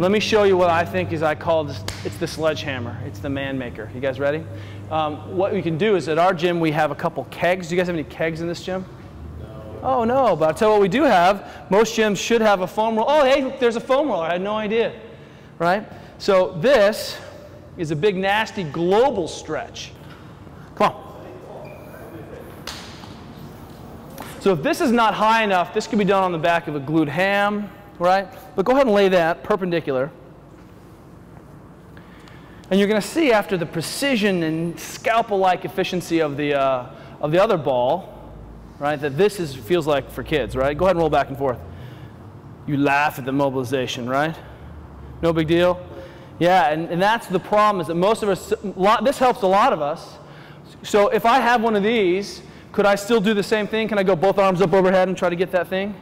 let me show you what I think is, I call this, it's the sledgehammer. It's the man maker. You guys ready? What we can do is at our gym we have a couple kegs. Do you guys have any kegs in this gym? No. Oh no, but I'll tell you what we do have. Most gyms should have a foam roller. Oh hey, there's a foam roller. I had no idea. Right? So this is a big nasty global stretch. Come on. So if this is not high enough, this could be done on the back of a glute ham, right? But go ahead and lay that perpendicular. And you're going to see after the precision and scalpel-like efficiency of the other ball, right, that this feels like for kids, right? Go ahead and roll back and forth. You laugh at the mobilization, right? No big deal. Yeah, and that's the problem, is that most of us, this helps a lot of us. So if I have one of these, could I still do the same thing? Can I go both arms up overhead and try to get that thing?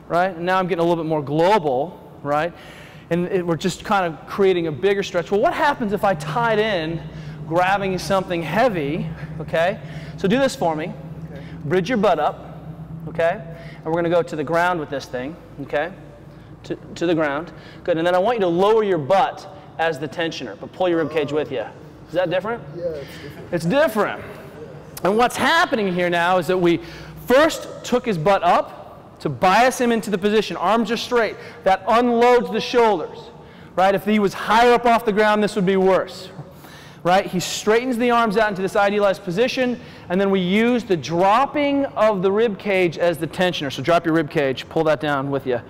Right? And now I'm getting a little bit more global, right? And we're just kind of creating a bigger stretch. Well, what happens if I tied in grabbing something heavy, okay? So do this for me. Okay. Bridge your butt up, okay? And we're going to go to the ground with this thing, okay? To the ground. Good. And then I want you to lower your butt as the tensioner, but pull your rib cage with you. Is that different? Yeah, it's different. It's different. And what's happening here now is that we first took his butt up to bias him into the position. Arms are straight. That unloads the shoulders, right? If he was higher up off the ground, this would be worse, right? He straightens the arms out into this idealized position, and then we use the dropping of the rib cage as the tensioner. So drop your rib cage, pull that down with you.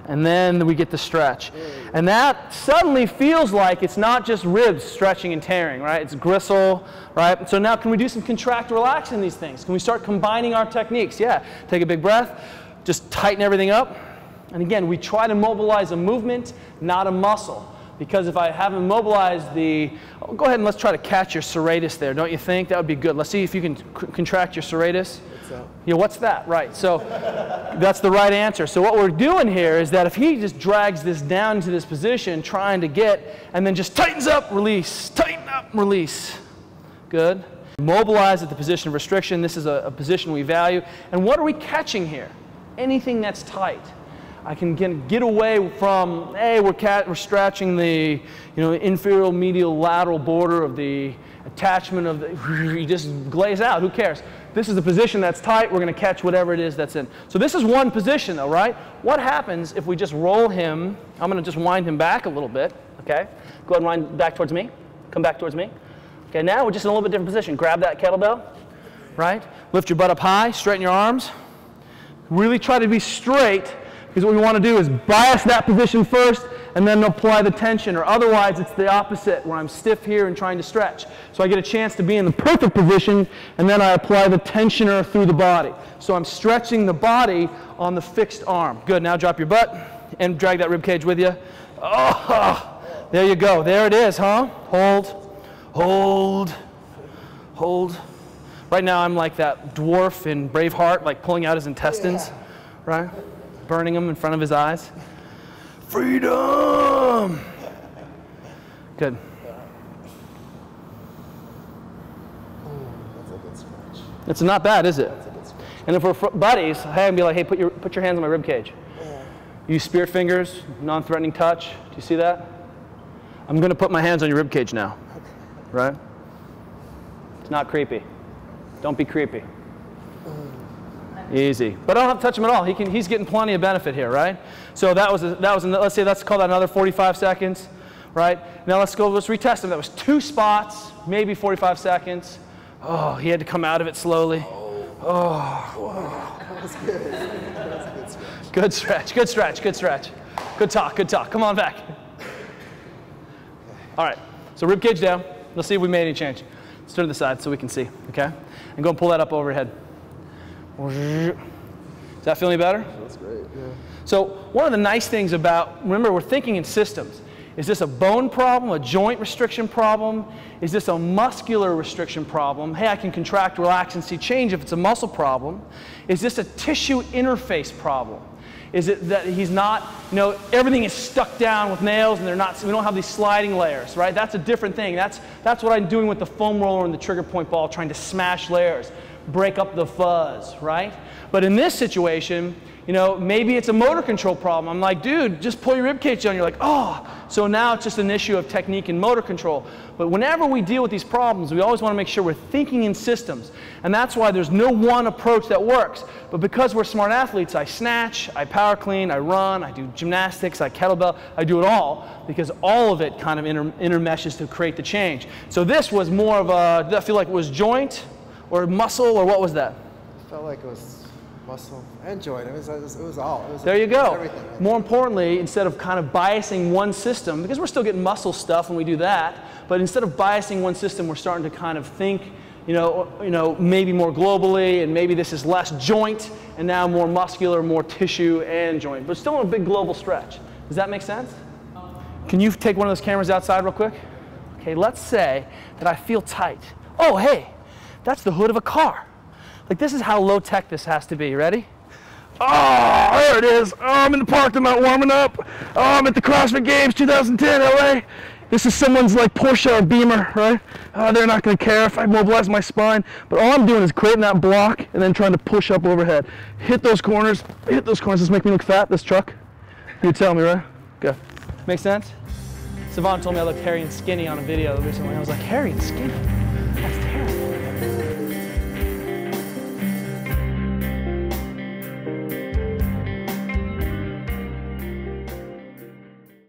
And then we get the stretch. And that suddenly feels like it's not just ribs stretching and tearing, right? It's gristle, right? So now can we do some contract, relax in these things? Can we start combining our techniques? Yeah, take a big breath, just tighten everything up. And again, we try to mobilize a movement, not a muscle. Because if I haven't mobilized the, go ahead and let's try to catch your serratus there, don't you think? That would be good. Let's see if you can contract your serratus. What's that? Yeah, what's that? Right, so that's the right answer. So what we're doing here is that if he just drags this down into this position, trying to get, and then just tightens up, release, tighten up, release. Good. Mobilize at the position of restriction. This is a position we value. And what are we catching here? Anything that's tight. I can get away from, hey, we're stretching the inferior medial lateral border of the attachment of the, you just glaze out, who cares? This is the position that's tight, we're going to catch whatever it is that's in. So this is one position though, right? What happens if we just roll him, I'm going to just wind him back a little bit, okay? Go ahead and wind back towards me, come back towards me. Okay, now we're just in a little bit different position. Grab that kettlebell, right? Lift your butt up high, straighten your arms. Really try to be straight. Because what we want to do is bias that position first and then apply the tension, or otherwise it's the opposite where I'm stiff here and trying to stretch. So I get a chance to be in the perfect position and then I apply the tensioner through the body. So I'm stretching the body on the fixed arm. Good, now drop your butt and drag that rib cage with you. Oh, there you go. There it is, huh? Hold, hold, hold. Right now I'm like that dwarf in Braveheart, like pulling out his intestines, right? Burning them in front of his eyes. Freedom! Good. That's a good stretch. It's not bad, is it? That's a good stretch. And if we're buddies, hey, I'd be like, hey, put your hands on my rib cage. Use spirit fingers, non-threatening touch. Do you see that? I'm going to put my hands on your rib cage now. Right? It's not creepy. Don't be creepy. Easy. But I don't have to touch him at all. He's getting plenty of benefit here, right? So let's say let's call that another 45 seconds, right? Now let's retest him. That was 2 spots, maybe 45 seconds. Oh, he had to come out of it slowly. Oh. That was good. That was a good stretch. Good stretch, good stretch, good stretch. Good talk, good talk. Come on back. All right, so rib cage down. Let's see if we made any change. Let's turn to the side so we can see, okay? And go and pull that up overhead. Does that feel any better? That's great, yeah. So one of the nice things about, remember, we're thinking in systems. Is this a bone problem, a joint restriction problem? Is this a muscular restriction problem? Hey, I can contract, relax, and see change if it's a muscle problem. Is this a tissue interface problem? Is it that he's not, everything is stuck down with nails and we don't have these sliding layers, right? That's a different thing. That's what I'm doing with the foam roller and the trigger point ball, trying to smash layers. break up the fuzz, right? But in this situation, you know, maybe it's a motor control problem. I'm like, dude, just pull your rib cage down. You're like, oh. So now it's just an issue of technique and motor control. But whenever we deal with these problems, we always want to make sure we're thinking in systems. And that's why there's no one approach that works. But because we're smart athletes, I snatch, I power clean, I run, I do gymnastics, I kettlebell, I do it all, because all of it kind of intermeshes to create the change. So this was more of a, did that feel like it was joint or muscle, or what was that? It felt like it was muscle and joint. It was all. It was, there you go. It was everything. More importantly, instead of kind of biasing one system, because we're still getting muscle stuff when we do that, but instead of biasing one system, we're starting to kind of think, you know, maybe more globally, and maybe this is less joint, and now more muscular, more tissue and joint, but still a big global stretch. Does that make sense? Can you take one of those cameras outside real quick? Okay, let's say that I feel tight. Oh, hey, that's the hood of a car. Like, this is how low tech this has to be. Ready? Oh, there it is. Oh, I'm in the parking lot warming up. Oh, I'm at the CrossFit Games 2010 LA. This is someone's like Porsche or Beamer, right? Oh, they're not going to care if I mobilize my spine. But all I'm doing is creating that block and then trying to push up overhead. Hit those corners. Hit those corners. Does this make me look fat, this truck? You tell me, right? Good. Make sense? Savon told me I looked hairy and skinny on a video recently. I was like, hairy and skinny?